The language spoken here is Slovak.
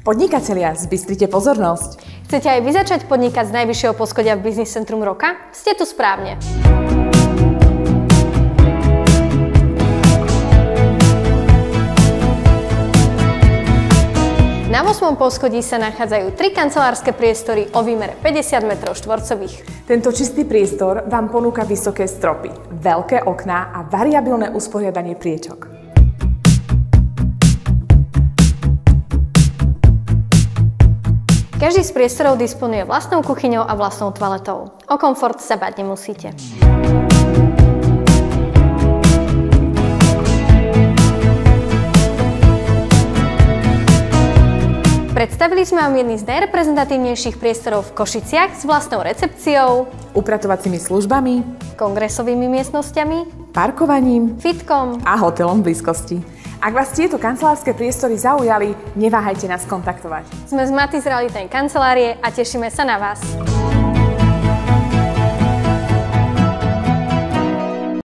Podnikatelia, zbystrite pozornosť. Chcete aj vy začať podnikať z najvyššieho poschodia v Business Centrum roka? Ste tu správne. Na 8. poschodí sa nachádzajú 3 kancelárske priestory o výmere 50 m2. Tento čistý priestor vám ponúka vysoké stropy, veľké okná a variabilné usporiadanie priečok. Každý z priestorov disponuje vlastnou kuchyňou a vlastnou toaletou. O komfort sa báť nemusíte. Predstavili sme vám jedný z najreprezentatívnejších priestorov v Košiciach s vlastnou recepciou, upratovacími službami, kongresovými miestnosťami, parkovaním, fitkom a hotelom v blízkosti. Ak vás tieto kancelárske priestory zaujali, neváhajte nás kontaktovať. Sme z Matiz Realitnej kancelárie a tešíme sa na vás.